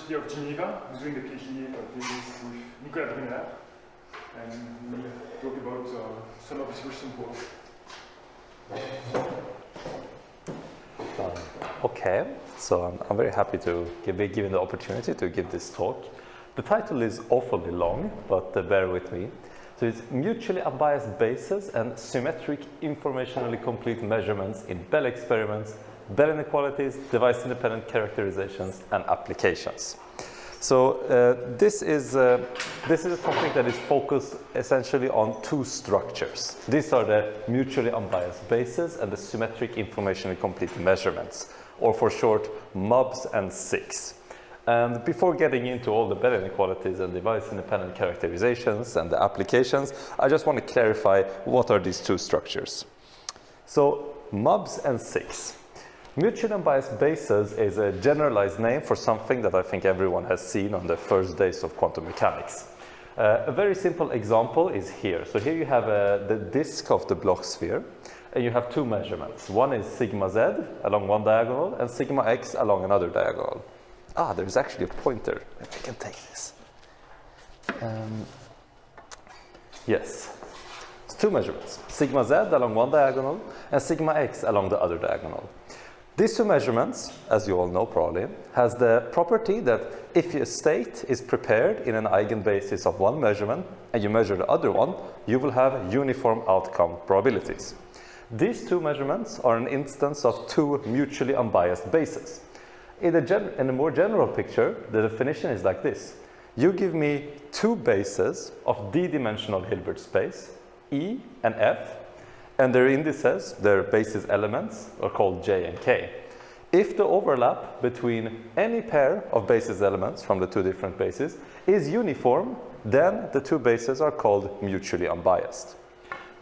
University of Geneva, who's doing the PhD thesis with Nicolas Brunner, and we'll talk about some of his recent work. Okay, so I'm very happy to be given the opportunity to give this talk. The title is awfully long, but bear with me. So it's mutually unbiased bases and symmetric informationally complete measurements in Bell experiments, Bell inequalities, device-independent characterizations, and applications. So this is a topic that is focused essentially on two structures. These are the mutually unbiased bases and the symmetric informationally complete measurements, or for short, MUBs and SICs. And before getting into all the Bell inequalities and device-independent characterizations and the applications, I just want to clarify what are these two structures. So MUBs and SICs. Mutually unbiased bases is a generalized name for something that I think everyone has seen on the first days of quantum mechanics. A very simple example is here. So here you have the disk of the Bloch sphere, and you have two measurements. One is sigma z along one diagonal and sigma x along another diagonal. Ah, there's actually a pointer. I can take this. Yes, it's two measurements. Sigma z along one diagonal and sigma x along the other diagonal. These two measurements, as you all know probably, has the property that if a state is prepared in an eigenbasis of one measurement and you measure the other one, you will have uniform outcome probabilities. These two measurements are an instance of two mutually unbiased bases. In a more general picture, the definition is like this. You give me two bases of d-dimensional Hilbert space, E and F, and their indices, their basis elements, are called J and K. If the overlap between any pair of basis elements from the two different bases is uniform, then the two bases are called mutually unbiased.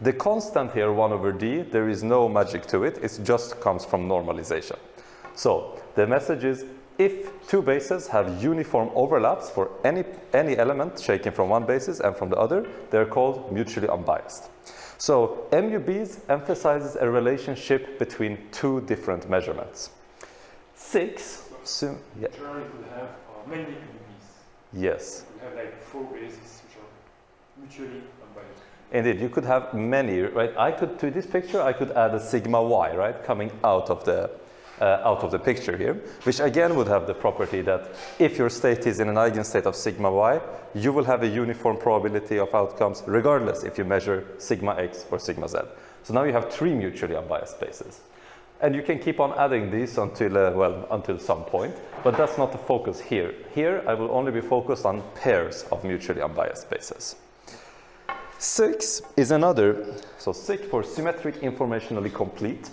The constant here, 1 over d, there is no magic to it, it just comes from normalization. So the message is, if two bases have uniform overlaps for any element shaken from one basis and from the other, they're called mutually unbiased. So MUBs emphasizes a relationship between two different measurements. SICs, yeah. Generally could have many MUBs. Yes. You have like 4 bases which are mutually unbiased. Indeed, you could have many, right? To this picture, I could add a sigma y, right, coming out of the picture here, which again would have the property that if your state is in an eigenstate of sigma y, you will have a uniform probability of outcomes regardless if you measure sigma x or sigma z. So now you have 3 mutually unbiased bases. And you can keep on adding these until some point, but that's not the focus here. Here I will only be focused on pairs of mutually unbiased bases. SICs is another, so SIC for symmetric informationally complete,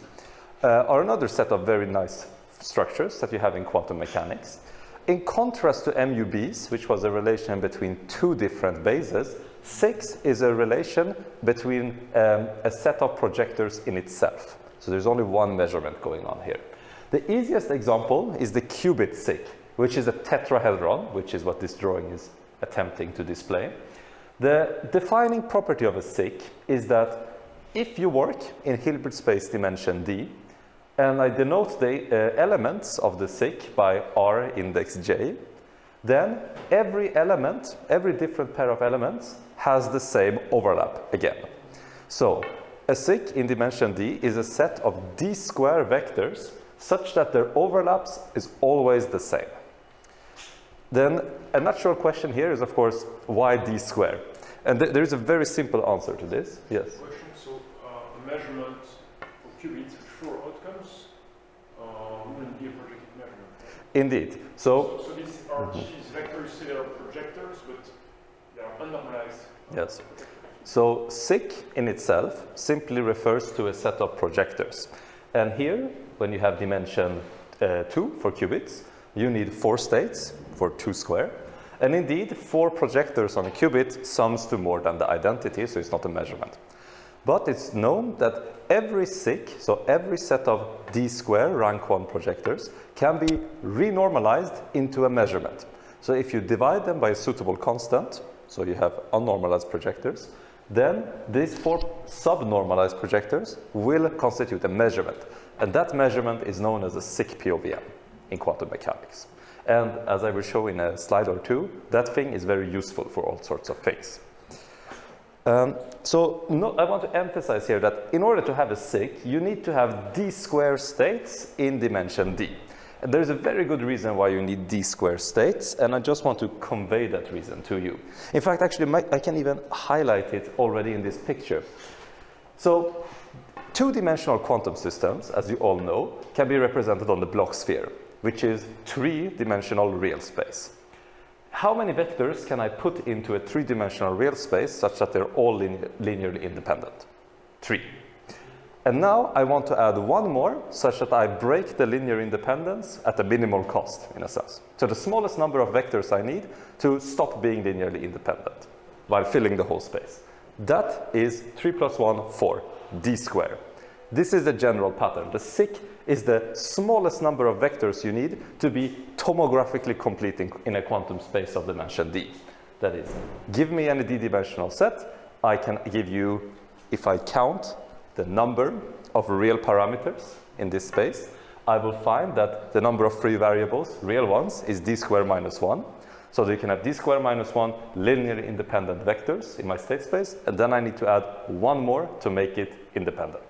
are another set of very nice structures that you have in quantum mechanics. In contrast to MUBs, which was a relation between two different bases, SICs is a relation between a set of projectors in itself. So there's only one measurement going on here. The easiest example is the qubit SIC, which is a tetrahedron, which is what this drawing is attempting to display. The defining property of a SIC is that if you work in Hilbert space dimension d, and I denote the elements of the SIC by R index j, then every element, every different pair of elements has the same overlap again. So a SIC in dimension d is a set of d square vectors such that their overlaps is always the same. Then a natural question here is, of course, why d square? And there is a very simple answer to this. Yes? Question, so a measurement for qubits with 4 outcomes wouldn't be a projective measurement. Indeed. So these are these vectors, say they are projectors, but they are unnormalized. Yes. So SIC in itself simply refers to a set of projectors. And here, when you have dimension 2 for qubits, you need 4 states for 2 square. And indeed, 4 projectors on a qubit sums to more than the identity, so it's not a measurement. But it's known that every SIC, so every set of d square rank 1 projectors, can be renormalized into a measurement. So if you divide them by a suitable constant, so you have unnormalized projectors, then these 4 subnormalized projectors will constitute a measurement. And that measurement is known as a SIC POVM in quantum mechanics. And as I will show in a slide or two, that thing is very useful for all sorts of things. I want to emphasize here that in order to have a SIC, you need to have d square states in dimension d. And there's a very good reason why you need d square states, and I just want to convey that reason to you. In fact, actually, I can even highlight it already in this picture. So, two-dimensional quantum systems, as you all know, can be represented on the Bloch sphere, which is three-dimensional real space. How many vectors can I put into a three-dimensional real space such that they're all linearly independent? 3. And now I want to add one more such that I break the linear independence at a minimal cost, in a sense. So the smallest number of vectors I need to stop being linearly independent while filling the whole space. That is 3 plus 1, 4, d squared. This is the general pattern. The SIC is the smallest number of vectors you need to be tomographically complete in a quantum space of dimension d. That is, give me any d-dimensional set, I can give you, if I count the number of real parameters in this space, I will find that the number of free variables, real ones, is d squared minus 1. So you can have d squared minus 1 linearly independent vectors in my state space, and then I need to add one more to make it independent.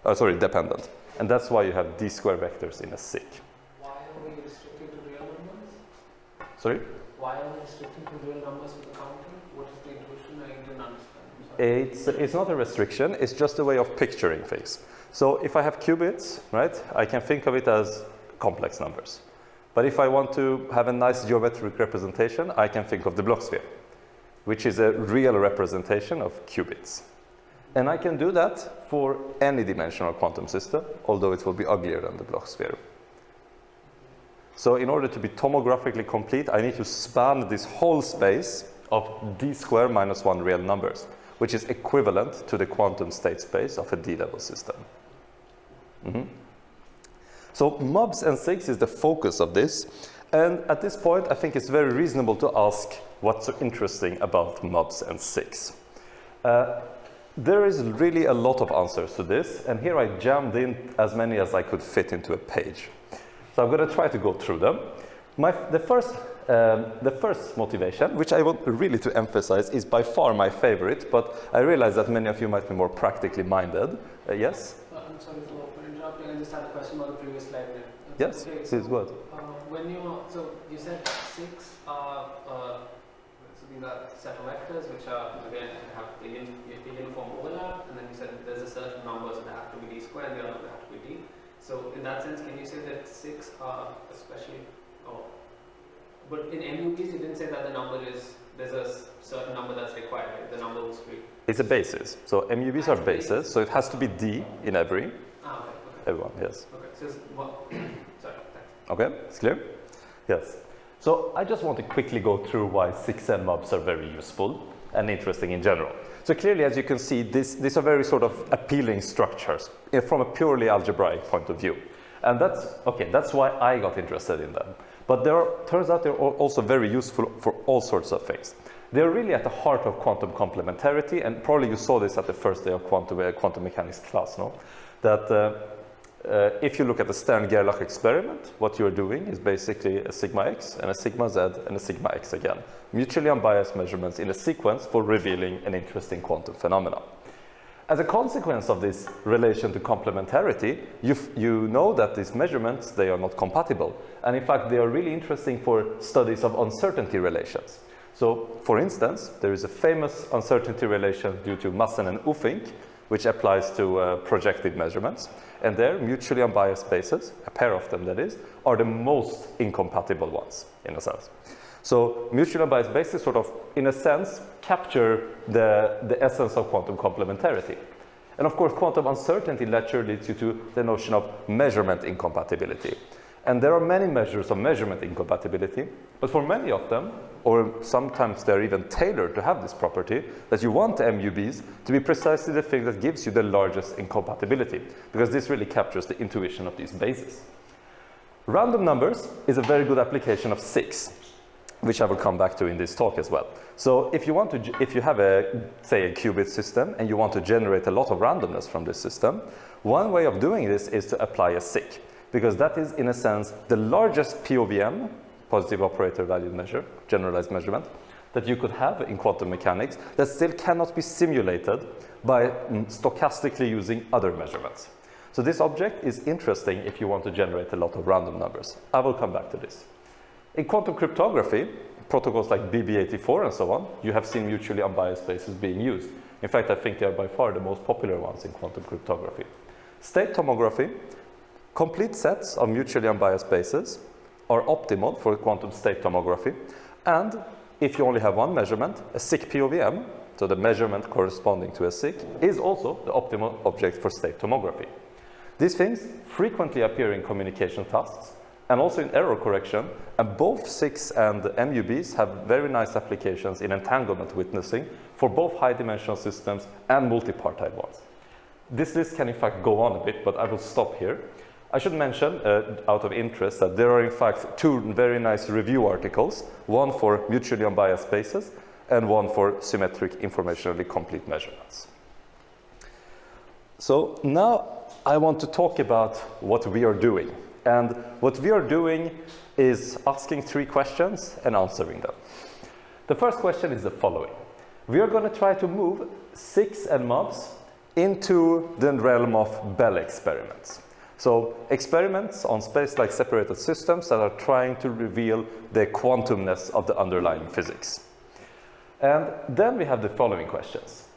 Dependent. And that's why you have d square vectors in a SIC. Why are we restricted to real numbers? Sorry? Why are we restricted to real numbers with the counting? What is the intuition? I didn't understand. It's not a restriction, it's just a way of picturing things. So if I have qubits, right, I can think of it as complex numbers. But if I want to have a nice geometric representation, I can think of the Bloch sphere, which is a real representation of qubits. And I can do that for any dimensional quantum system, although it will be uglier than the Bloch sphere. So in order to be tomographically complete, I need to span this whole space of d squared minus 1 real numbers, which is equivalent to the quantum state space of a d-level system. So MOBs and SIGs is the focus of this. And at this point, I think it's very reasonable to ask what's so interesting about MOBs and SIGs. There is really a lot of answers to this, and here I jammed in as many as I could fit into a page. So I'm going to try to go through them. The first motivation, which I want really to emphasize, is by far my favorite, but I realize that many of you might be more practically minded. Yes? I'm sorry for interrupting. I just had a question about the previous slide. Yes, okay, please go ahead. So you said 6 are so these are set of vectors which are again have the uniform overlap, and then you said there's a certain number, so they have to be d squared, and the other have to be d. So in that sense, can you say that 6 are especially, but in MUPs you didn't say that the number is, there's a certain number that's required, right? The number was 3. It's a basis. So MUPs are bases, so it has to be d in every. Okay. Everyone, yes. Okay, so sorry, thanks. Okay, it's clear? Yes. So I just want to quickly go through why 6n MOBs are very useful and interesting in general. So clearly, as you can see, these are very sort of appealing structures from a purely algebraic point of view. And that's why I got interested in them. But turns out they're also very useful for all sorts of things. They're really at the heart of quantum complementarity, and probably you saw this at the first day of quantum mechanics class, no? That if you look at the Stern-Gerlach experiment, what you're doing is basically a sigma x and a sigma z and a sigma x again. Mutually unbiased measurements in a sequence for revealing an interesting quantum phenomenon. As a consequence of this relation to complementarity, you know that these measurements, they are not compatible. And in fact, they are really interesting for studies of uncertainty relations. So, for instance, there is a famous uncertainty relation due to Massen and Uffink, which applies to projected measurements. And there, mutually unbiased spaces, a pair of them that is, are the most incompatible ones, in a sense. So mutually unbiased bases sort of, in a sense, capture the essence of quantum complementarity. And of course, quantum uncertainty lecture leads you to the notion of measurement incompatibility. And there are many measures of measurement incompatibility, but for many of them, or sometimes they're even tailored to have this property, that you want MUBs to be precisely the thing that gives you the largest incompatibility, because this really captures the intuition of these bases. Random numbers is a very good application of 6, which I will come back to in this talk as well. So if you have say a qubit system and you want to generate a lot of randomness from this system, one way of doing this is to apply a SIC, because that is, in a sense, the largest POVM, positive operator value measure, generalized measurement, that you could have in quantum mechanics that still cannot be simulated by stochastically using other measurements. So this object is interesting if you want to generate a lot of random numbers. I will come back to this. In quantum cryptography, protocols like BB84 and so on, you have seen mutually unbiased spaces being used. In fact, I think they are by far the most popular ones in quantum cryptography. State tomography, complete sets of mutually unbiased spaces are optimal for quantum state tomography. And if you only have one measurement, a SIC POVM, so the measurement corresponding to a SIC, is also the optimal object for state tomography. These things frequently appear in communication tasks and also in error correction, and both SICs and MUBs have very nice applications in entanglement witnessing for both high-dimensional systems and multipartite ones. This list can in fact go on a bit, but I will stop here. I should mention, out of interest, that there are in fact two very nice review articles, one for mutually unbiased spaces and one for symmetric informationally complete measurements. So now I want to talk about what we are doing. And what we are doing is asking 3 questions and answering them. The first question is the following. We are going to try to move SICs and MUBs into the realm of Bell experiments. So experiments on space-like separated systems that are trying to reveal the quantumness of the underlying physics. And then we have the following questions.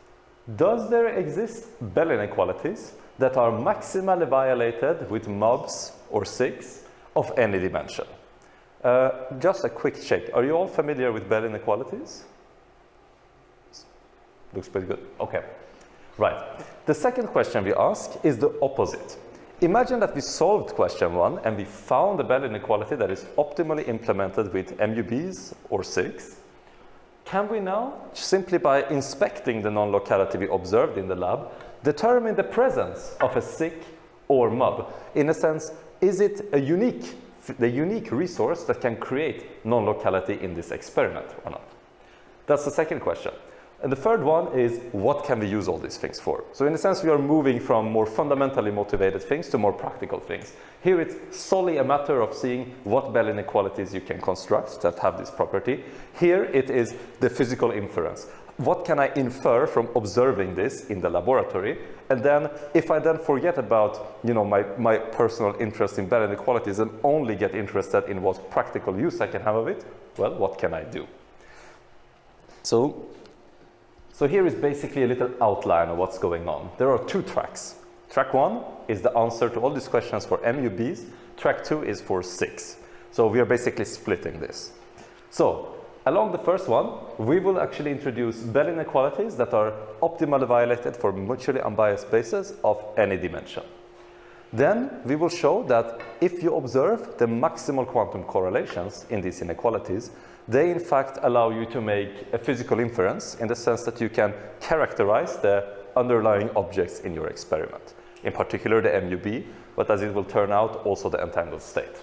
Does there exist Bell inequalities that are maximally violated with MUBs or SICs of any dimension? Just a quick check. Are you all familiar with Bell inequalities? Looks pretty good. Okay. Right. The second question we ask is the opposite. Imagine that we solved question 1 and we found a Bell inequality that is optimally implemented with MUBs or SICs. Can we now, simply by inspecting the non-locality we observed in the lab, determine the presence of a SIC or MUB? In a sense, is it the unique resource that can create non-locality in this experiment or not? That's the second question. And the third one is, what can we use all these things for? So in a sense, we are moving from more fundamentally motivated things to more practical things. Here it's solely a matter of seeing what Bell inequalities you can construct that have this property. Here it is the physical inference. What can I infer from observing this in the laboratory? And then if I then forget about my personal interest in Bell inequalities and only get interested in what practical use I can have of it, well, what can I do? So here is basically a little outline of what's going on. There are 2 tracks. Track 1 is the answer to all these questions for MUBs. Track 2 is for SICs. So we are basically splitting this. So along the first one, we will actually introduce Bell inequalities that are optimally violated for mutually unbiased spaces of any dimension. Then we will show that if you observe the maximal quantum correlations in these inequalities, they in fact allow you to make a physical inference in the sense that you can characterize the underlying objects in your experiment. In particular the MUB, but as it will turn out, also the entangled state.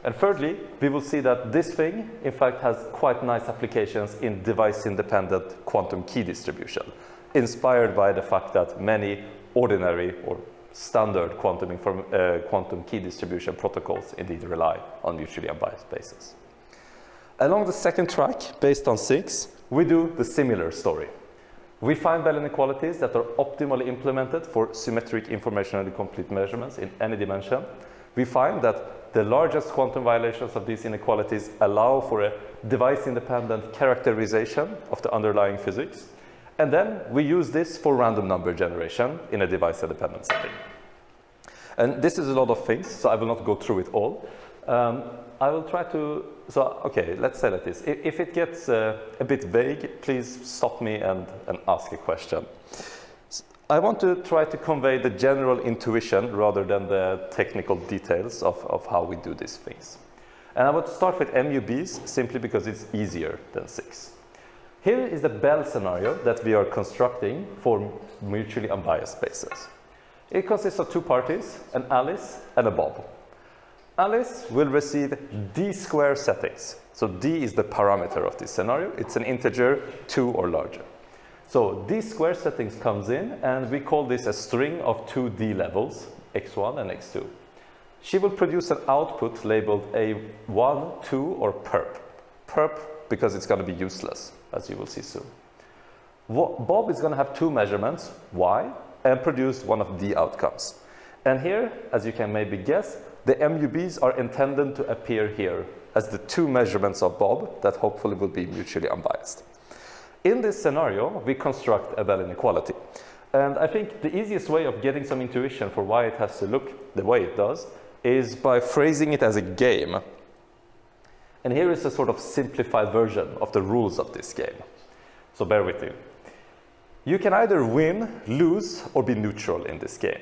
And thirdly, we will see that this thing in fact has quite nice applications in device-independent quantum key distribution, inspired by the fact that many ordinary or standard quantum key distribution protocols indeed rely on mutually unbiased spaces. Along the second track, based on SICs, we do the similar story. We find Bell inequalities that are optimally implemented for symmetric informationally complete measurements in any dimension. We find that the largest quantum violations of these inequalities allow for a device-independent characterization of the underlying physics. And then we use this for random number generation in a device-independent setting. And this is a lot of things, so I will not go through it all. I will try to, okay, let's say like this. If it gets a bit vague, please stop me and ask a question. I want to try to convey the general intuition rather than the technical details of how we do these things. And I want to start with MUBs simply because it's easier than SICs. Here is the Bell scenario that we are constructing for mutually unbiased spaces. It consists of 2 parties, an Alice and a Bob. Alice will receive D square settings. So D is the parameter of this scenario. It's an integer 2 or larger. So D square settings comes in, and we call this a string of 2 D levels, x1 and x2. she will produce an output labeled A1, 2, or perp. Perp because it's going to be useless, as you will see soon. Bob is going to have two measurements, y, and produce one of the outcomes. And here, as you can maybe guess, the MUBs are intended to appear here as the two measurements of Bob that hopefully will be mutually unbiased. In this scenario, we construct a Bell inequality. And I think the easiest way of getting some intuition for why it has to look the way it does is by phrasing it as a game. And here is a sort of simplified version of the rules of this game. So bear with me. You can either win, lose, or be neutral in this game.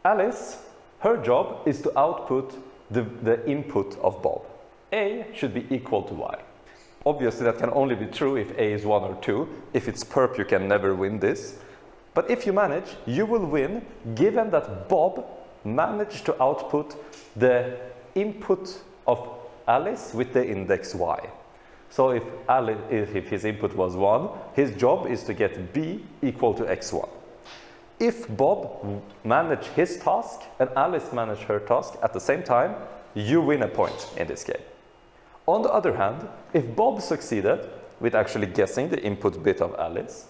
Alice, her job is to output the input of Bob. A should be equal to y. Obviously, that can only be true if A is 1 or 2. If it's perp, you can never win this. But if you manage, you will win, given that Bob managed to output the input of Alice with the index y. So if his input was 1, his job is to get B equal to x1. If Bob managed his task and Alice managed her task at the same time, you win a point in this game. On the other hand, if Bob succeeded with actually guessing the input bit of Alice,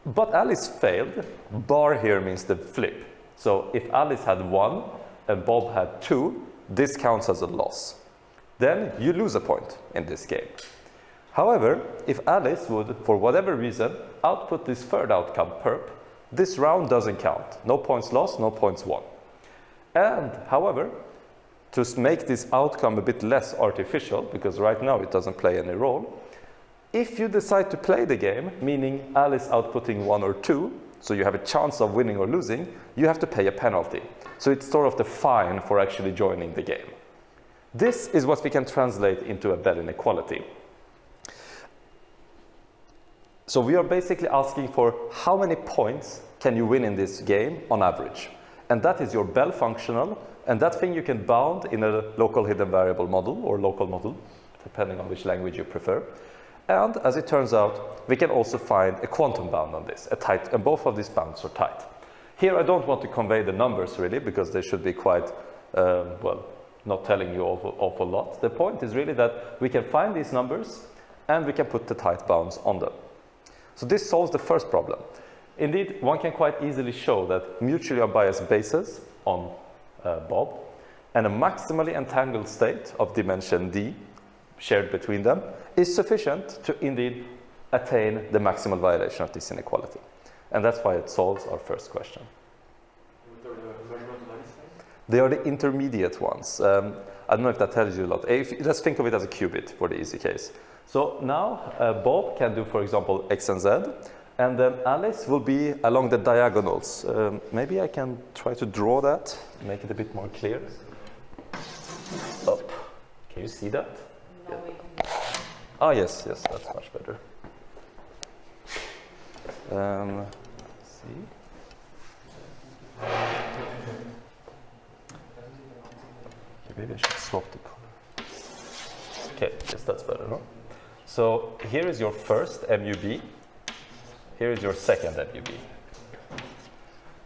but Alice failed, bar here means the flip. So if Alice had 1 and Bob had 2, this counts as a loss. Then you lose a point in this game. However, if Alice would, for whatever reason, output this third outcome, perp, this round doesn't count. No points lost, no points won. And, however, to make this outcome a bit less artificial, because right now it doesn't play any role, if you decide to play the game, meaning Alice outputting 1 or 2, so you have a chance of winning or losing, you have to pay a penalty. So it's sort of the fine for actually joining the game. This is what we can translate into a Bell inequality. So we are basically asking for how many points can you win in this game on average. And that is your Bell functional, and that thing you can bound in a local hidden variable model or local model, depending on which language you prefer. And as it turns out, we can also find a quantum bound on this, and both of these bounds are tight. Here I don't want to convey the numbers really, because they should be quite, not telling you awful lot. The point is really that we can find these numbers and we can put the tight bounds on them. So this solves the first problem. Indeed, one can quite easily show that mutually unbiased bases on Bob and a maximally entangled state of dimension d shared between them is sufficient to indeed attain the maximal violation of this inequality. And that's why it solves our first question. They are the intermediate ones. I don't know if that tells you a lot. Let's think of it as a qubit for the easy case. So now Bob can do, for example, x and z, and then Alice will be along the diagonals. Maybe I can try to draw that, make it a bit more clear. Up. Can you see that? No, we can. Ah, yes, that's much better. Let's see. Maybe I should swap the color. Okay, yes, that's better, no? So here is your first MUB. Here is your second MUB.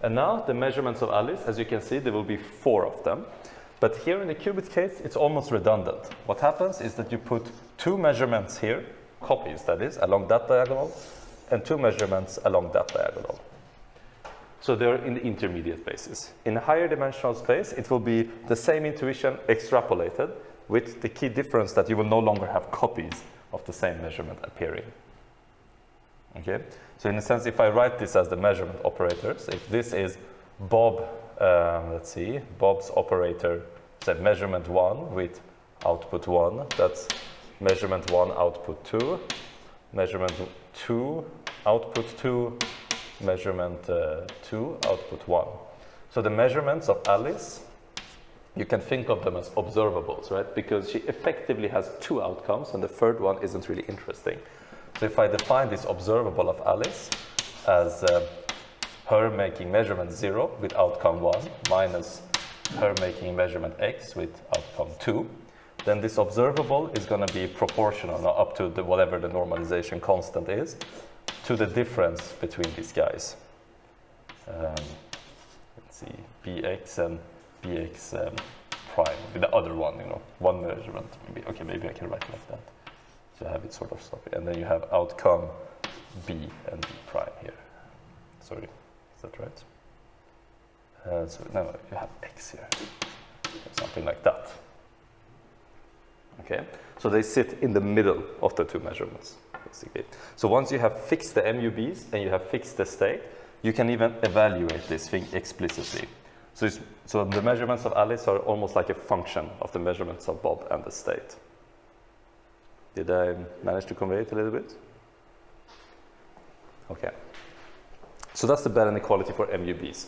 And now the measurements of Alice, as you can see, there will be 4 of them. But here in the qubit case, it's almost redundant. What happens is that you put 2 measurements here, copies that is, along that diagonal, and 2 measurements along that diagonal. So they're in the intermediate basis. In a higher dimensional space, it will be the same intuition extrapolated with the key difference that you will no longer have copies of the same measurement appearing. Okay? So in a sense, if I write this as the measurement operators, if this is Bob, let's see, Bob's operator, say measurement 1 with output 1, that's measurement 1, output 2, measurement 2, output 2, measurement 2, output 1. So the measurements of Alice, you can think of them as observables, right? Because she effectively has 2 outcomes and the third one isn't really interesting. So if I define this observable of Alice as her making measurement 0 with outcome 1 minus her making measurement x with outcome 2, then this observable is going to be proportional now up to whatever the normalization constant is to the difference between these guys. Let's see, bx and bx prime with the other one, you know, one measurement. Maybe, okay, maybe I can write it like that. So have it sort of sloppy. And then you have outcome b and b prime here. Sorry, is that right? So now you have x here, something like that. Okay, so they sit in the middle of the two measurements, basically. So once you have fixed the MUBs and you have fixed the state, you can even evaluate this thing explicitly. So the measurements of Alice are almost like a function of the measurements of Bob and the state. Did I manage to convey it a little bit? Okay. So that's the Bell inequality for MUBs.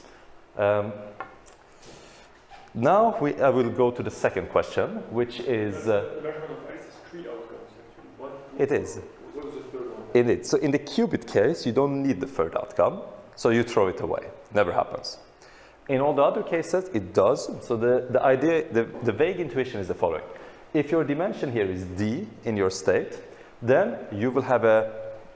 Now I will go to the second question, which is... the measurement of Alice is 3 outcomes, actually. One, two, it is. What is the third one? Indeed. So in the qubit case, you don't need the third outcome, so you throw it away. Never happens. In all the other cases, it does. So the idea, the vague intuition is the following. If your dimension here is d in your state, then you will have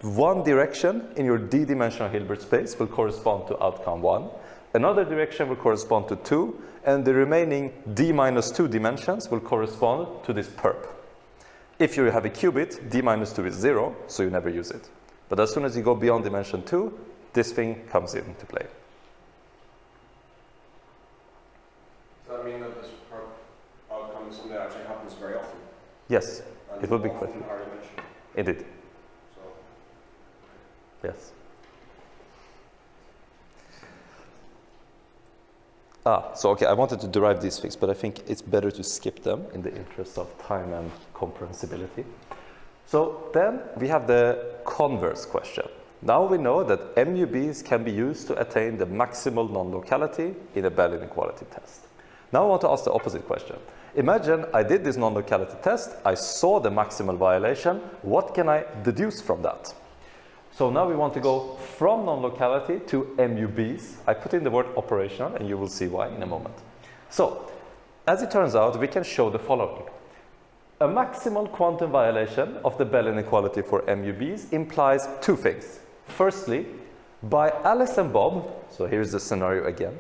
one direction in your d-dimensional Hilbert space will correspond to outcome 1. Another direction will correspond to 2, and the remaining d minus 2 dimensions will correspond to this perp. If you have a qubit, d minus 2 is 0, so you never use it. But as soon as you go beyond dimension 2, this thing comes into play. Does that mean that this perp outcome is something that actually happens very often? Yes, And it will be often quite. in higher dimension? Indeed. So, Yes. So okay, I wanted to derive these things, but I think it's better to skip them in the interest of time and comprehensibility. So then we have the converse question. Now we know that MUBs can be used to attain the maximal non-locality in a Bell inequality test. Now I want to ask the opposite question. Imagine I did this non-locality test, I saw the maximal violation, what can I deduce from that? So now we want to go from non-locality to MUBs. I put in the word operational, and you will see why in a moment. So, as it turns out, we can show the following. A maximal quantum violation of the Bell inequality for MUBs implies two things. Firstly, by Alice and Bob, so here's the scenario again,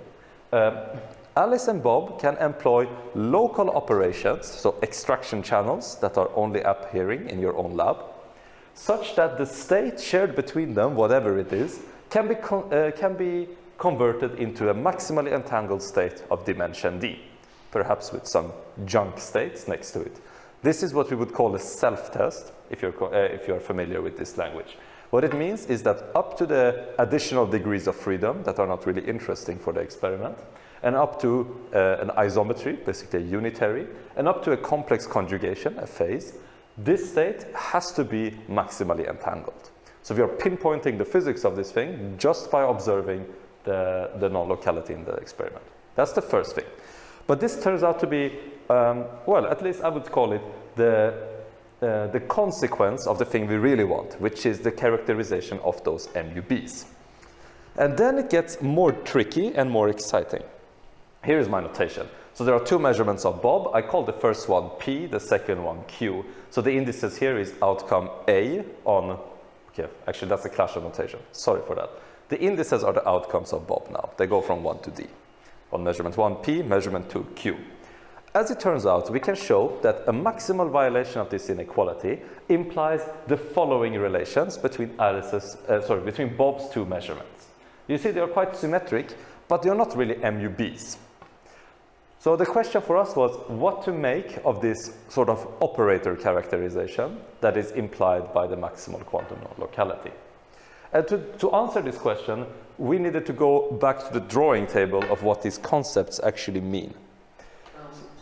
Alice and Bob can employ local operations, so extraction channels that are only appearing in your own lab, such that the state shared between them, whatever it is, can be converted into a maximally entangled state of dimension d, perhaps with some junk states next to it. This is what we would call a self-test, if you're familiar with this language. What it means is that up to the additional degrees of freedom that are not really interesting for the experiment, and up to an isometry, basically a unitary, and up to a complex conjugation, a phase, this state has to be maximally entangled. So we are pinpointing the physics of this thing just by observing the non-locality in the experiment. That's the first thing. But this turns out to be, well, at least I would call it the consequence of the thing we really want, which is the characterization of those MUBs. And then it gets more tricky and more exciting. Here is my notation. So there are two measurements of Bob. I call the first one P, the second one Q. So the indices here is outcome A on, okay, actually that's a clash of notation. Sorry for that. The indices are the outcomes of Bob now. They go from 1 to D. On measurement 1 P, measurement 2 Q. As it turns out, we can show that a maximal violation of this inequality implies the following relations between between Bob's two measurements. You see, they are quite symmetric, but they are not really MUBs. So the question for us was what to make of this sort of operator characterization that is implied by the maximal quantum non-locality. And to answer this question, we needed to go back to the drawing table of what these concepts actually mean.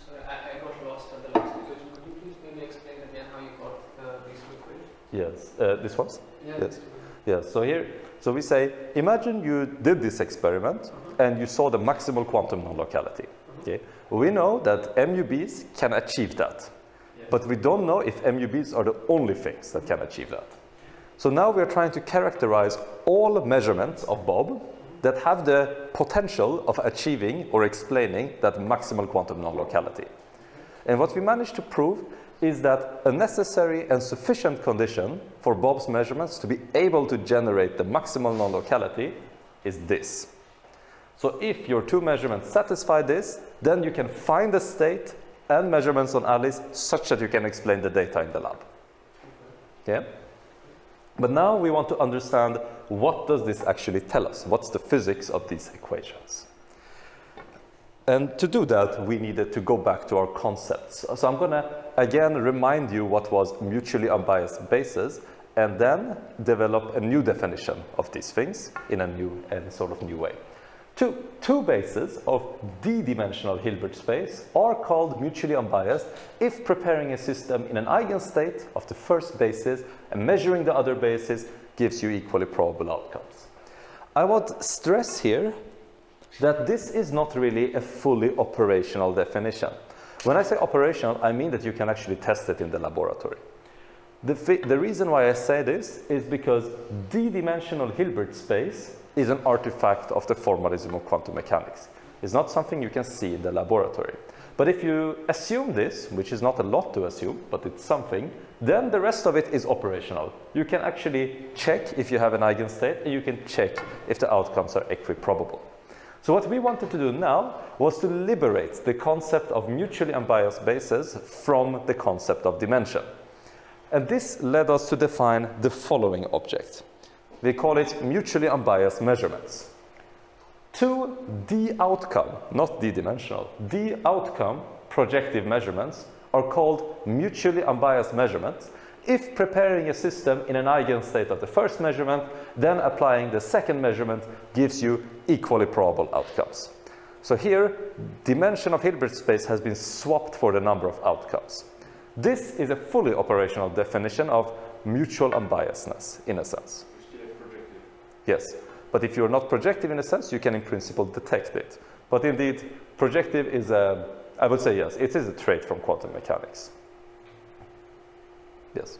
Sorry, I got lost at the last equation. Could you please maybe explain again how you got these two equations? Yes, this one? Yeah, yes. Yes, so here, so we say, imagine you did this experiment and you saw the maximal quantum non-locality. Okay? We know that MUBs can achieve that, but we don't know if MUBs are the only things that can achieve that. So now we're trying to characterize all measurements of Bob that have the potential of achieving or explaining that maximal quantum non-locality. And what we managed to prove is that a necessary and sufficient condition for Bob's measurements to be able to generate the maximal non-locality is this. So if your two measurements satisfy this, then you can find the state and measurements on Alice such that you can explain the data in the lab. Okay? But now we want to understand, what does this actually tell us? What's the physics of these equations? And to do that, we needed to go back to our concepts. So I'm going to, again, remind you what was mutually unbiased bases, and then develop a new definition of these things in a new and sort of new way. Two bases of d-dimensional Hilbert space are called mutually unbiased if preparing a system in an eigenstate of the first basis and measuring the other basis gives you equally probable outcomes. I would stress here that this is not really a fully operational definition. When I say operational, I mean that you can actually test it in the laboratory. The reason why I say this is because d-dimensional Hilbert space is an artifact of the formalism of quantum mechanics. It's not something you can see in the laboratory. But if you assume this, which is not a lot to assume, but it's something, then the rest of it is operational. You can actually check if you have an eigenstate, and you can check if the outcomes are equiprobable. So what we wanted to do now was to liberate the concept of mutually unbiased bases from the concept of dimension. And this led us to define the following object. We call it mutually unbiased measurements. Two d-outcome, not d-dimensional, d-outcome projective measurements are called mutually unbiased measurements if preparing a system in an eigenstate of the first measurement, then applying the second measurement gives you equally probable outcomes. So here, dimension of Hilbert space has been swapped for the number of outcomes. This is a fully operational definition of mutual unbiasedness, in a sense. Yes, but if you're not projective in a sense, you can in principle detect it. But indeed, projective is I would say yes, it is a trait from quantum mechanics. Yes.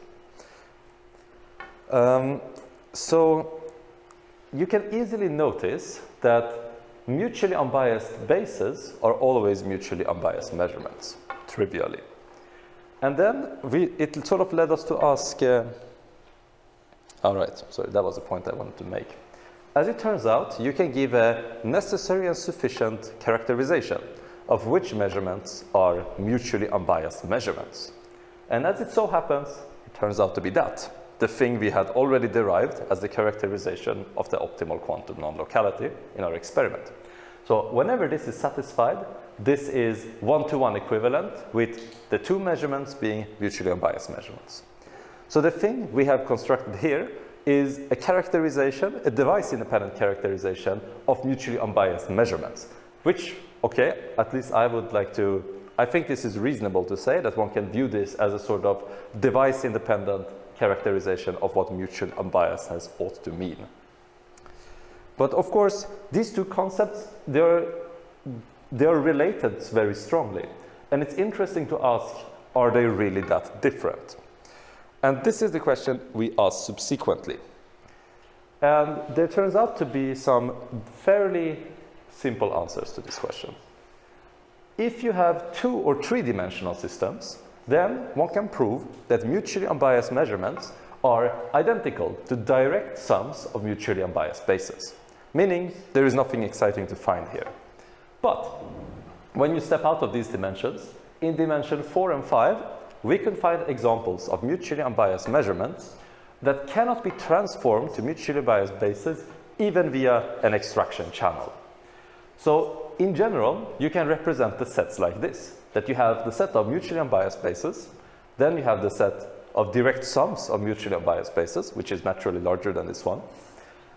So you can easily notice that mutually unbiased bases are always mutually unbiased measurements, trivially. And then it sort of led us to ask, all right, sorry, that was the point I wanted to make. As it turns out, you can give a necessary and sufficient characterization of which measurements are mutually unbiased measurements. And as it so happens, it turns out to be that, the thing we had already derived as the characterization of the optimal quantum non-locality in our experiment. So whenever this is satisfied, this is one-to-one equivalent with the two measurements being mutually unbiased measurements. So the thing we have constructed here is a characterization, a device-independent characterization of mutually unbiased measurements, which, okay, at least I would like to, I think this is reasonable to say that one can view this as a sort of device-independent characterization of what mutual unbiasedness ought to mean. But of course, these two concepts, they are related very strongly. And it's interesting to ask, are they really that different? And this is the question we asked subsequently. And there turns out to be some fairly simple answers to this question. If you have two or three-dimensional systems, then one can prove that mutually unbiased measurements are identical to direct sums of mutually unbiased bases, meaning there is nothing exciting to find here. But when you step out of these dimensions, in dimension 4 and 5, we can find examples of mutually unbiased measurements that cannot be transformed to mutually biased bases even via an extraction channel. So in general, you can represent the sets like this, that you have the set of mutually unbiased bases, then you have the set of direct sums of mutually unbiased bases, which is naturally larger than this one.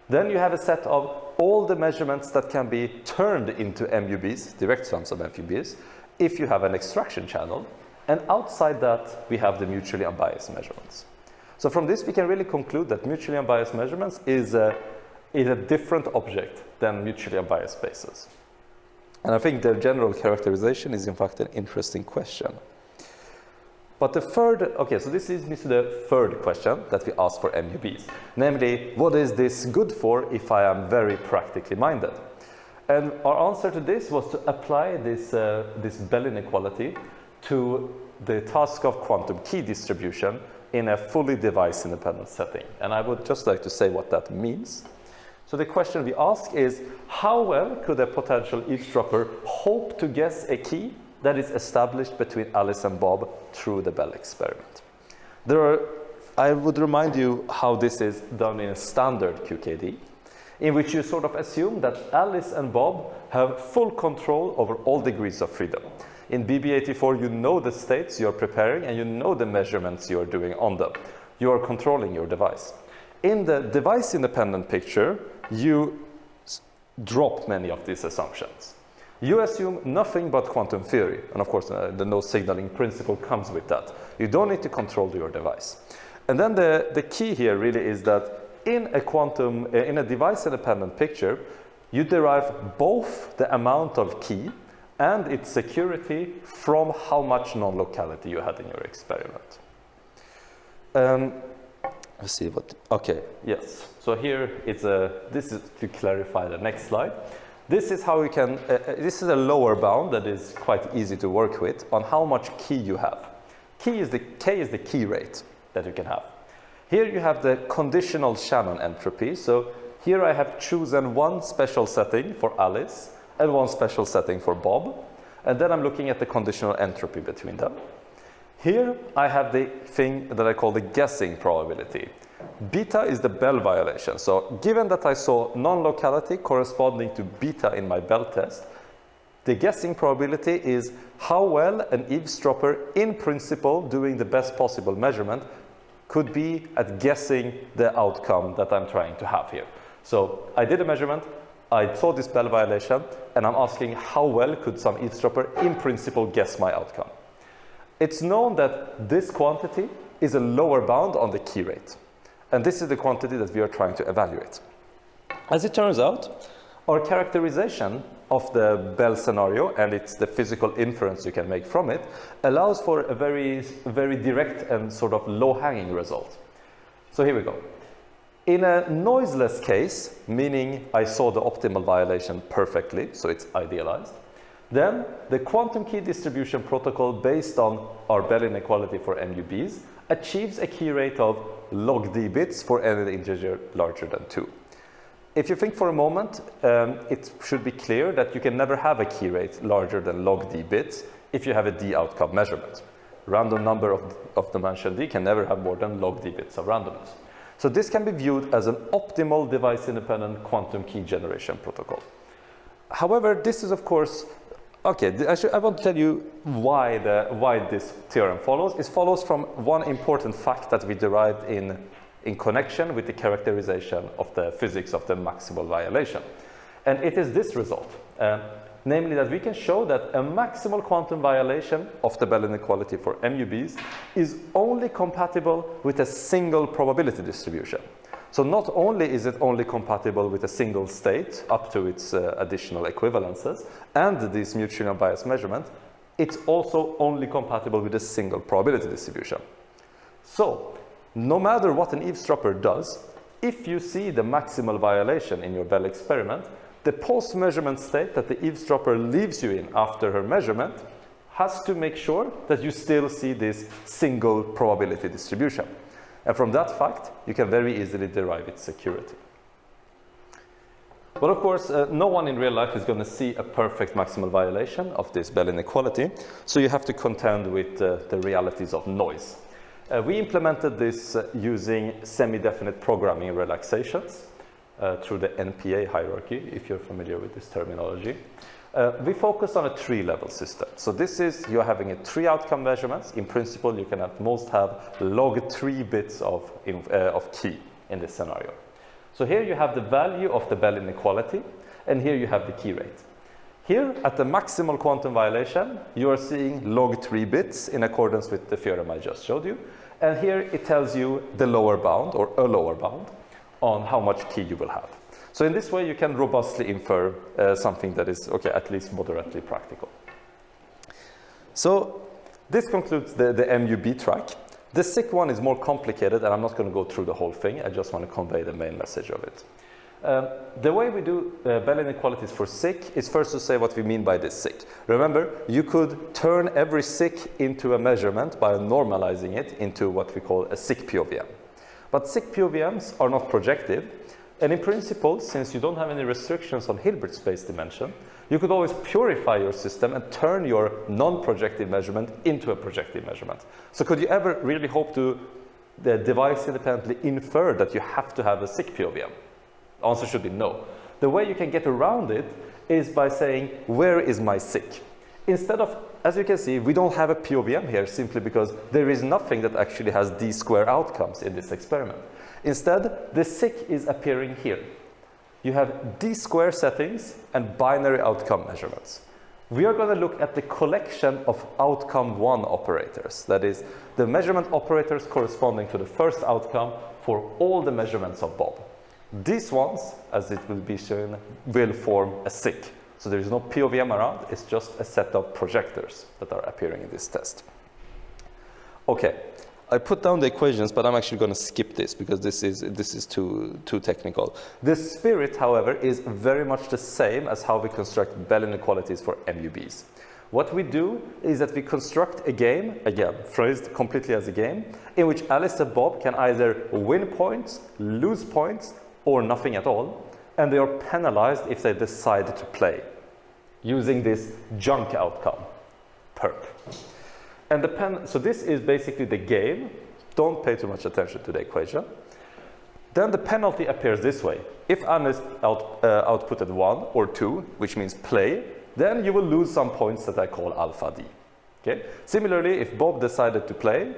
Then you have a set of all the measurements that can be turned into MUBs, direct sums of MUBs, if you have an extraction channel. And outside that, we have the mutually unbiased measurements. So from this, we can really conclude that mutually unbiased measurements is a different object than mutually unbiased bases. And I think their general characterization is in fact an interesting question. But the third, okay, so this leads me to the third question that we ask for MUBs. Namely, what is this good for if I am very practically minded? And our answer to this was to apply this Bell inequality to the task of quantum key distribution in a fully device-independent setting. And I would just like to say what that means. So the question we ask is, how well could a potential eavesdropper hope to guess a key that is established between Alice and Bob through the Bell experiment? I would remind you how this is done in a standard QKD, in which you sort of assume that Alice and Bob have full control over all degrees of freedom. In BB84, you know the states you're preparing and you know the measurements you're doing on them. You are controlling your device. In the device-independent picture, you drop many of these assumptions. You assume nothing but quantum theory, and of course the no signaling principle comes with that. You don't need to control your device. And then the key here really is that in a device-independent picture, you derive both the amount of key and its security from how much non-locality you had in your experiment. Let's see what, okay, yes. So here this is to clarify the next slide. This is how you can, this is a lower bound that is quite easy to work with on how much key you have. K is the key rate that you can have. Here you have the conditional Shannon entropy. So here I have chosen one special setting for Alice and one special setting for Bob. And then I'm looking at the conditional entropy between them. Here I have the thing that I call the guessing probability. Beta is the Bell violation. So given that I saw non-locality corresponding to beta in my Bell test, the guessing probability is how well an eavesdropper, in principle, doing the best possible measurement, could be at guessing the outcome that I'm trying to have here. So I did a measurement, I saw this Bell violation, and I'm asking how well could some eavesdropper, in principle, guess my outcome. It's known that this quantity is a lower bound on the key rate. And this is the quantity that we are trying to evaluate. As it turns out, our characterization of the Bell scenario, and it's the physical inference you can make from it, allows for a very, very direct and sort of low-hanging result. So here we go. In a noiseless case, meaning I saw the optimal violation perfectly, so it's idealized, then the quantum key distribution protocol based on our Bell inequality for MUBs achieves a key rate of log d bits for any integer larger than 2. If you think for a moment, it should be clear that you can never have a key rate larger than log d bits if you have a d outcome measurement. Random number of dimension d can never have more than log d bits of randomness. So this can be viewed as an optimal device-independent quantum key generation protocol. However, this is of course, okay, I want to tell you why this theorem follows. It follows from one important fact that we derived in connection with the characterization of the physics of the maximal violation. And it is this result, namely that we can show that a maximal quantum violation of the Bell inequality for MUBs is only compatible with a single probability distribution. So not only is it only compatible with a single state up to its additional equivalences and this mutually unbiased measurement, it's also only compatible with a single probability distribution. So no matter what an eavesdropper does, if you see the maximal violation in your Bell experiment, the post-measurement state that the eavesdropper leaves you in after her measurement has to make sure that you still see this single probability distribution. And from that fact, you can very easily derive its security. But of course, no one in real life is going to see a perfect maximal violation of this Bell inequality, so you have to contend with the realities of noise. We implemented this using semi-definite programming relaxations through the NPA hierarchy, if you're familiar with this terminology. We focus on a 3-level system. So this is, you're having 3 outcome measurements. In principle, you can at most have log 3 bits of key in this scenario. So here you have the value of the Bell inequality, and here you have the key rate. Here, at the maximal quantum violation, you are seeing log 3 bits in accordance with the theorem I just showed you. And here it tells you the lower bound, or a lower bound, on how much key you will have. So in this way, you can robustly infer something that is, okay, at least moderately practical. So this concludes the MUB track. The SIC one is more complicated, and I'm not going to go through the whole thing. I just want to convey the main message of it. The way we do Bell inequalities for SIC is first to say what we mean by this SIC. Remember, you could turn every SIC into a measurement by normalizing it into what we call a SIC POVM. But SIC POVMs are not projective. And in principle, since you don't have any restrictions on Hilbert space dimension, you could always purify your system and turn your non-projective measurement into a projective measurement. So could you ever really hope to device independently infer that you have to have a SIC POVM? The answer should be no. The way you can get around it is by saying, where is my SIC? Instead of, as you can see, we don't have a POVM here simply because there is nothing that actually has d-square outcomes in this experiment. Instead, the SIC is appearing here. You have d-square settings and binary outcome measurements. We are going to look at the collection of outcome 1 operators. That is, the measurement operators corresponding to the first outcome for all the measurements of Bob. These ones, as it will be shown, will form a SIC. So there is no POVM around, it's just a set of projectors that are appearing in this test. Okay, I put down the equations, but I'm actually going to skip this because this is too technical. The spirit, however, is very much the same as how we construct Bell inequalities for MUBs. What we do is that we construct a game, again, phrased completely as a game, in which Alice and Bob can either win points, lose points, or nothing at all, and they are penalized if they decide to play, using this junk outcome, perp. And so this is basically the game. Don't pay too much attention to the equation. Then the penalty appears this way. If Alice outputted 1 or 2, which means play, then you will lose some points that I call alpha D. Okay? Similarly, if Bob decided to play,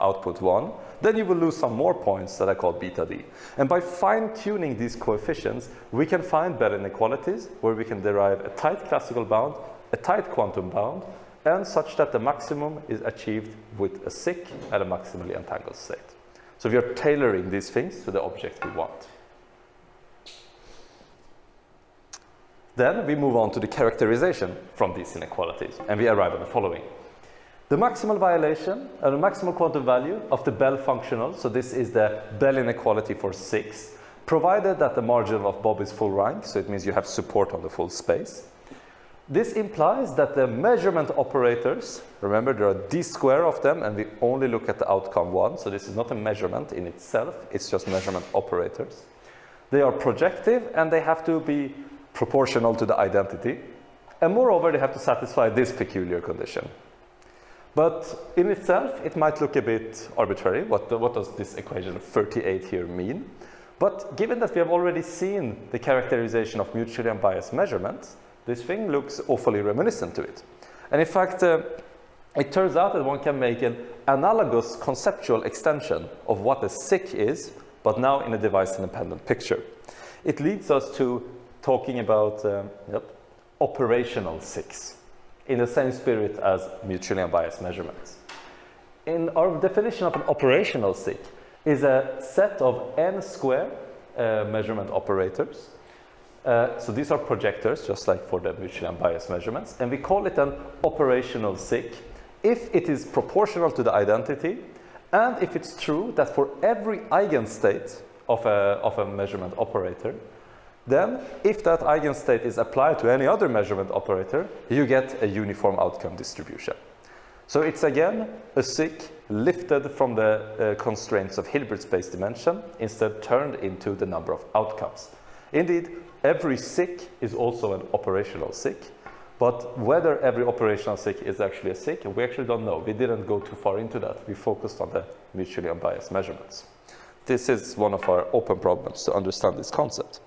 output 1, then you will lose some more points that I call beta D. And by fine-tuning these coefficients, we can find Bell inequalities where we can derive a tight classical bound, a tight quantum bound, and such that the maximum is achieved with a SIC at a maximally entangled state. So we are tailoring these things to the object we want. Then we move on to the characterization from these inequalities, and we arrive at the following. The maximal violation, the maximal quantum value of the Bell functional, so this is the Bell inequality for 6, provided that the margin of Bob is full rank, so it means you have support on the full space. This implies that the measurement operators, remember there are d-square of them, and we only look at the outcome 1, so this is not a measurement in itself, it's just measurement operators. They are projective, and they have to be proportional to the identity, and moreover, they have to satisfy this peculiar condition. But in itself, it might look a bit arbitrary. What does this equation 38 here mean? But given that we have already seen the characterization of mutually unbiased measurements, this thing looks awfully reminiscent to it. And in fact, it turns out that one can make an analogous conceptual extension of what a SIC is, but now in a device-independent picture. It leads us to talking about operational SICs, in the same spirit as mutually unbiased measurements. In our definition of an operational SIC is a set of n-square measurement operators. So these are projectors, just like for the mutually unbiased measurements, and we call it an operational SIC if it is proportional to the identity, and if it's true that for every eigenstate of a measurement operator, then if that eigenstate is applied to any other measurement operator, you get a uniform outcome distribution. So it's again a SIC lifted from the constraints of Hilbert space dimension, instead turned into the number of outcomes. Indeed, every SIC is also an operational SIC, but whether every operational SIC is actually a SIC, we actually don't know. We didn't go too far into that. We focused on the mutually unbiased measurements. This is one of our open problems to understand this concept.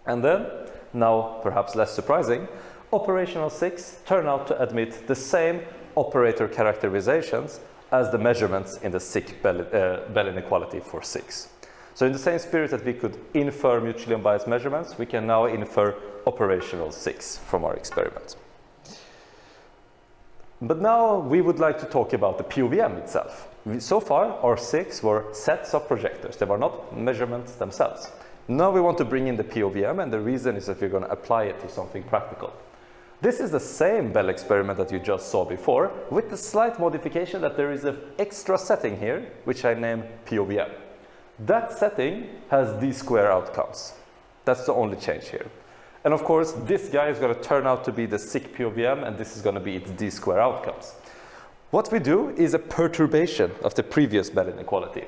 And then, now perhaps less surprising, operational SICs turn out to admit the same operator characterizations as the measurements in the SIC Bell inequality for 6. So in the same spirit that we could infer mutually unbiased measurements, we can now infer operational SICs from our experiment. But now we would like to talk about the POVM itself. So far, our SICs were sets of projectors. They were not measurements themselves. Now we want to bring in the POVM, and the reason is that we're going to apply it to something practical. This is the same Bell experiment that you just saw before, with the slight modification that there is an extra setting here, which I name POVM. That setting has d-square outcomes. That's the only change here. And of course, this guy is going to turn out to be the SIC POVM, and this is going to be its d-square outcomes. What we do is a perturbation of the previous Bell inequality.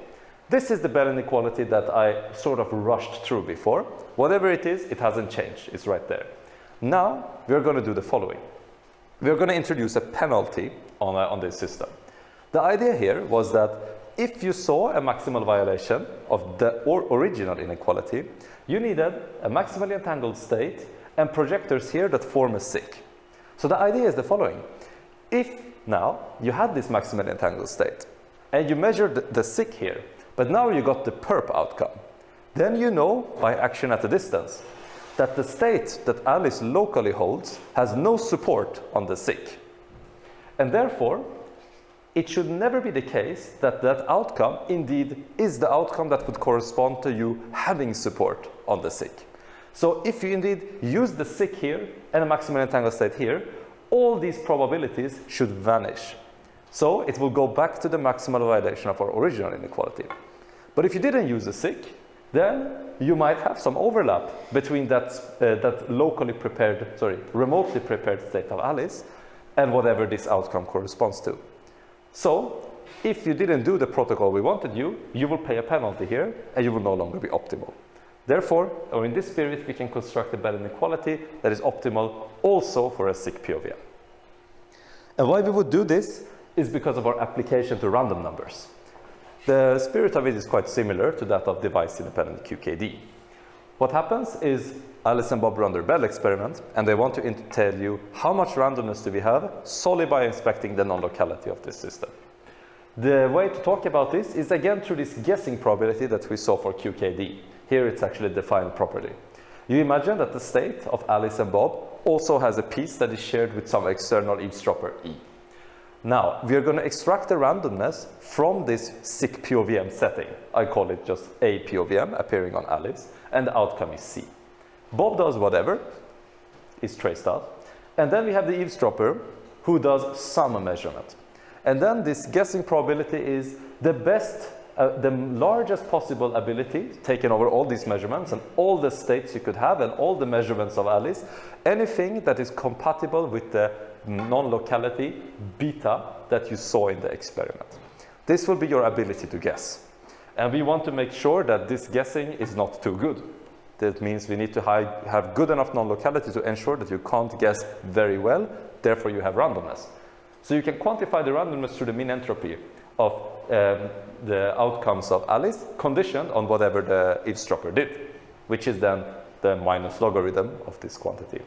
This is the Bell inequality that I sort of rushed through before. Whatever it is, it hasn't changed. It's right there. Now, we're going to do the following. We're going to introduce a penalty on this system. The idea here was that if you saw a maximal violation of the original inequality, you needed a maximally entangled state and projectors here that form a SIC. So the idea is the following. If now you had this maximally entangled state and you measured the SIC here, but now you got the perp outcome, then you know by action at a distance that the state that Alice locally holds has no support on the SIC. And therefore, it should never be the case that that outcome indeed is the outcome that would correspond to you having support on the SIC. So if you indeed use the SIC here and a maximally entangled state here, all these probabilities should vanish. So it will go back to the maximal violation of our original inequality. But if you didn't use a SIC, then you might have some overlap between that remotely prepared state of Alice and whatever this outcome corresponds to. So if you didn't do the protocol we wanted you will pay a penalty here and you will no longer be optimal. Therefore, or in this spirit, we can construct a Bell inequality that is optimal also for a SIC POVM. And why we would do this is because of our application to random numbers. The spirit of it is quite similar to that of device-independent QKD. What happens is Alice and Bob run their Bell experiment, and they want to tell you how much randomness do we have solely by inspecting the non-locality of this system. The way to talk about this is again through this guessing probability that we saw for QKD. Here it's actually defined properly. You imagine that the state of Alice and Bob also has a piece that is shared with some external eavesdropper E. Now, we are going to extract the randomness from this SIC POVM setting. I call it just A POVM appearing on Alice, and the outcome is C. Bob does whatever is traced out, and then we have the eavesdropper who does some measurement. And then this guessing probability is the best, the largest possible ability taken over all these measurements and all the states you could have and all the measurements of Alice, anything that is compatible with the non-locality beta that you saw in the experiment. This will be your ability to guess. And we want to make sure that this guessing is not too good. That means we need to have good enough non-locality to ensure that you can't guess very well, therefore you have randomness. So you can quantify the randomness through the mean entropy of the outcomes of Alice conditioned on whatever the eavesdropper did, which is then the minus logarithm of this quantity.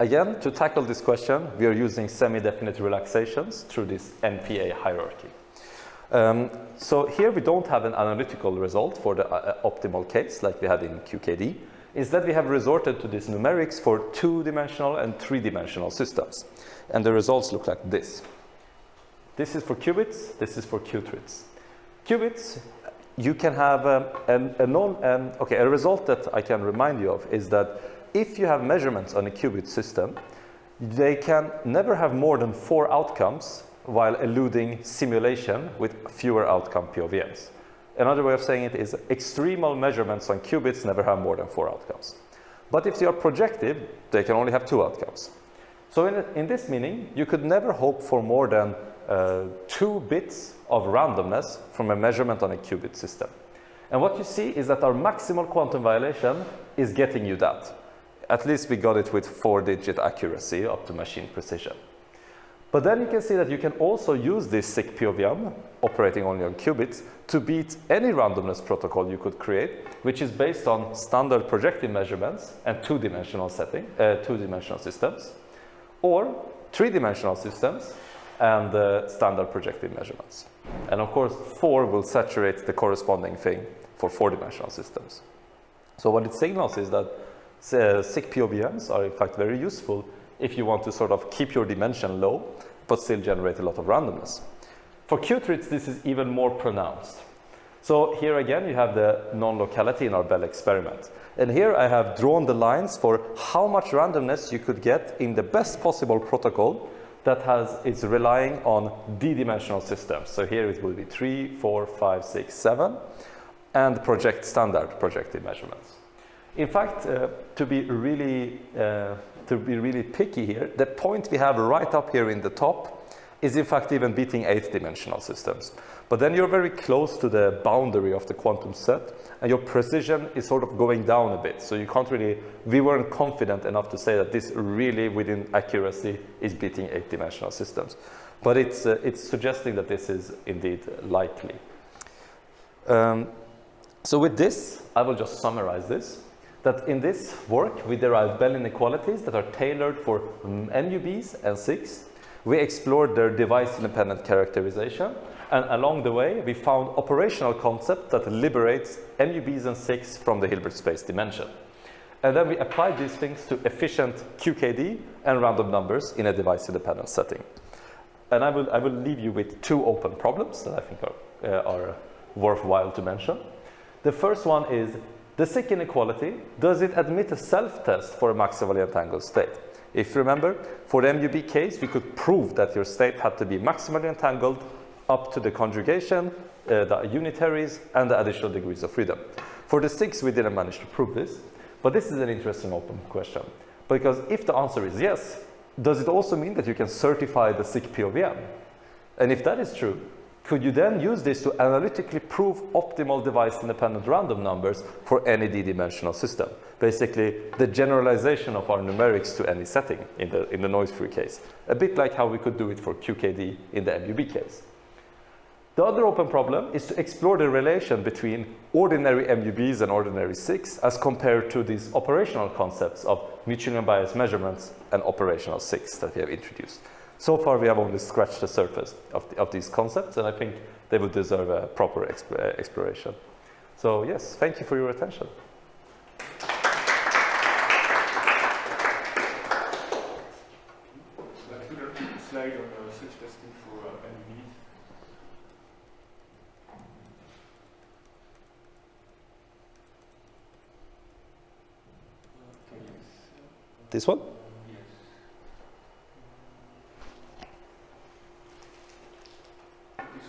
Again, to tackle this question, we are using semi-definite relaxations through this NPA hierarchy. So here we don't have an analytical result for the optimal case like we had in QKD. Instead, we have resorted to these numerics for 2-dimensional and 3-dimensional systems. And the results look like this. This is for qubits, this is for qubits. Qubits, you can have a result that I can remind you of is that if you have measurements on a qubit system, they can never have more than 4 outcomes while eluding simulation with fewer outcome POVMs. Another way of saying it is extremal measurements on qubits never have more than 4 outcomes. But if they are projective, they can only have 2 outcomes. So in this meaning, you could never hope for more than 2 bits of randomness from a measurement on a qubit system. And what you see is that our maximal quantum violation is getting you that. At least we got it with 4-digit accuracy up to machine precision. But then you can see that you can also use this SIC POVM, operating only on qubits, to beat any randomness protocol you could create, which is based on standard projective measurements and 2-dimensional systems, or 3-dimensional systems and standard projective measurements. And of course, 4 will saturate the corresponding thing for 4-dimensional systems. So what it signals is that SIC POVMs are in fact very useful if you want to sort of keep your dimension low, but still generate a lot of randomness. For qubits, this is even more pronounced. So here again, you have the non-locality in our Bell experiment. And here I have drawn the lines for how much randomness you could get in the best possible protocol that is relying on d-dimensional systems. So here it will be 3, 4, 5, 6, 7, and standard projective measurements. In fact, to be really picky here, the point we have right up here in the top is in fact even beating 8-dimensional systems. But then you're very close to the boundary of the quantum set, and your precision is sort of going down a bit. So you can't really, we weren't confident enough to say that this really, within accuracy, is beating 8-dimensional systems. But it's suggesting that this is indeed likely. So with this, I will just summarize this. That in this work, we derived Bell inequalities that are tailored for MUBs and SIGs. We explored their device-independent characterization, and along the way, we found operational concept that liberates MUBs and SIGs from the Hilbert space dimension. And then we applied these things to efficient QKD and random numbers in a device-independent setting. And I will leave you with 2 open problems that I think are worthwhile to mention. The first one is, the SIG inequality, does it admit a self-test for a maximally entangled state? If you remember, for the MUB case, we could prove that your state had to be maximally entangled up to the conjugation, the unitaries, and the additional degrees of freedom. For the SIGs, we didn't manage to prove this, but this is an interesting open question. Because if the answer is yes, does it also mean that you can certify the SIG POVM? And if that is true, could you then use this to analytically prove optimal device-independent random numbers for any d-dimensional system? Basically, the generalization of our numerics to any setting in the noise-free case. A bit like how we could do it for QKD in the MUB case. The other open problem is to explore the relation between ordinary MUBs and ordinary SIGs as compared to these operational concepts of mutually unbiased measurements and operational SIGs that we have introduced. So far, we have only scratched the surface of these concepts, and I think they would deserve a proper exploration. So yes, thank you for your attention. Let's do a slide on self-testing for MUB. This one?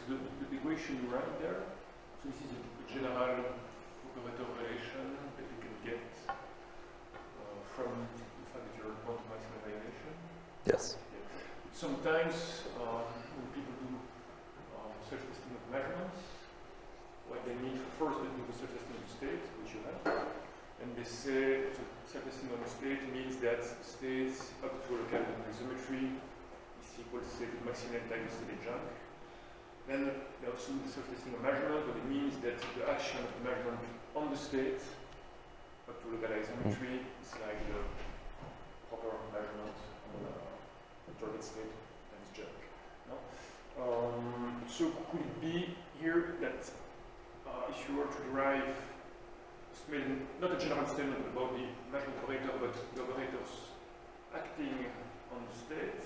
The equation you write there, so this is a general operator relation that you can get from the fact that you're quantumizing a violation. Yes. Yeah. Sometimes when people do self-testing of measurements, what they need first they do the self-testing of the state, which you have, and they say so self-testing on the state means that states up to a kind of isometry is equal to state maximum times state junk. Then they also do the self-testing of measurement, but it means that the action of the measurement on the state up to local isometry is like the proper measurement on the target state and its junk. No? So could it be here that if you were to derive not a general statement about the measurement operator, but the operators acting on the state,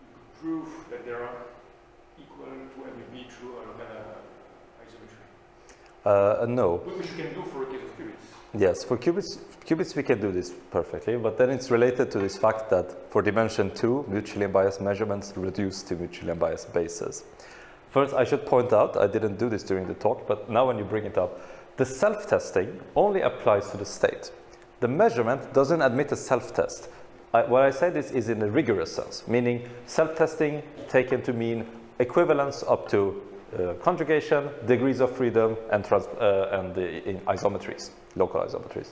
you could prove that there are equal to MUB through a local isometry? No. Which you can do for a case of qubits. Yes, for qubits we can do this perfectly, but then it's related to this fact that for dimension 2, mutually unbiased measurements reduce to mutually unbiased bases. First, I should point out, I didn't do this during the talk, but now when you bring it up, the self-testing only applies to the state. The measurement doesn't admit a self-test. What I say this is in a rigorous sense, meaning self-testing taken to mean equivalence up to conjugation, degrees of freedom, and in isometries, local isometries.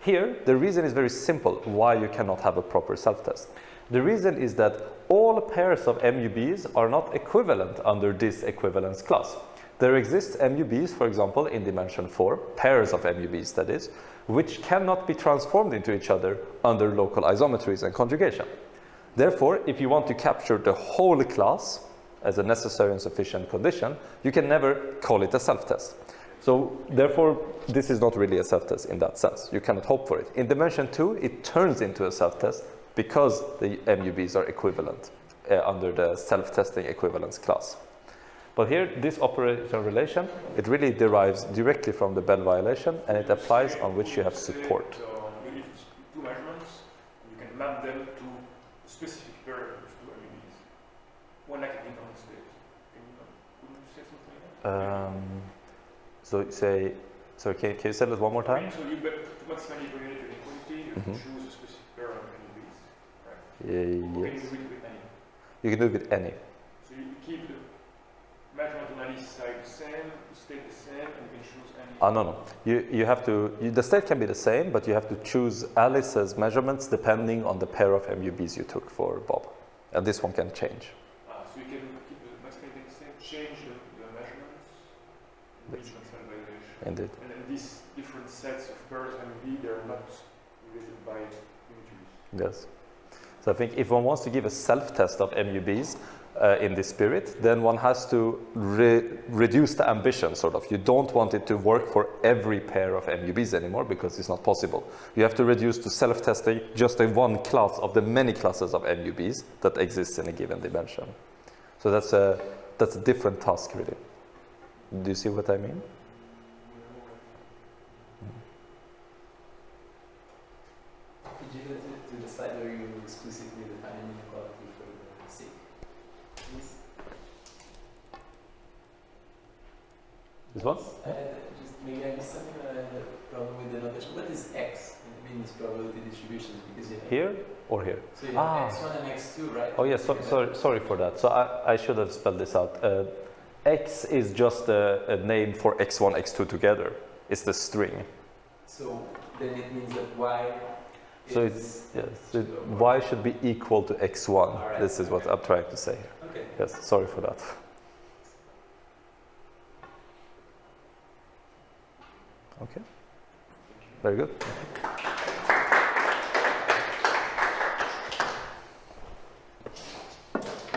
Here, the reason is very simple why you cannot have a proper self-test. The reason is that all pairs of MUBs are not equivalent under this equivalence class. There exists MUBs, for example, in dimension 4, pairs of MUBs that is, which cannot be transformed into each other under local isometries and conjugation. Therefore, if you want to capture the whole class as a necessary and sufficient condition, you can never call it a self-test. So therefore, this is not really a self-test in that sense. You cannot hope for it. In dimension 2, it turns into a self-test because the MUBs are equivalent under the self-testing equivalence class. But here, this operator relation, it really derives directly from the Bell violation, and it applies on which you have support. You need two measurements, you can map them to a specific pair of two MUBs. One acting on the state. Can you say something like that? So can you say that one more time? So you to maximize probability inequality, you have to choose a specific pair of MUBs. Right? Or can you do it with any? You can do it with any. So you keep the measurement on each side the same, the state the same, and you can choose any. No. You have to. The state can be the same, but you have to choose Alice's measurements depending on the pair of MUBs you took for Bob, and this one can change. So you can keep the max state the same, change the measurements, enrichment cell validation. Indeed. And then these different sets of pairs of MUB, they're not related by images. Yes. So I think if one wants to give a self-test of MUBs in this spirit, then one has to reduce the ambition, sort of. You don't want it to work for every pair of MUBs anymore because it's not possible. You have to reduce to self-testing just in one class of the many classes of MUBs that exist in a given dimension. So that's a different task, really. Do you see what I mean? Did you go to the slide where you explicitly define inequality for the SIG? Please? This one? Just maybe I missed something. I had a problem with the notation. What is X in these probability distributions? Because you have Here or here? So you have X1 and X2, right? Oh yes, sorry for that. So I should have spelled this out. X is just a name for X1, X2 together. It's the string. So then it means that Y So it's, yes, Y should be equal to X1. Right, This is what I'm trying to say here. Okay. Yes, sorry for that. Okay. Very good.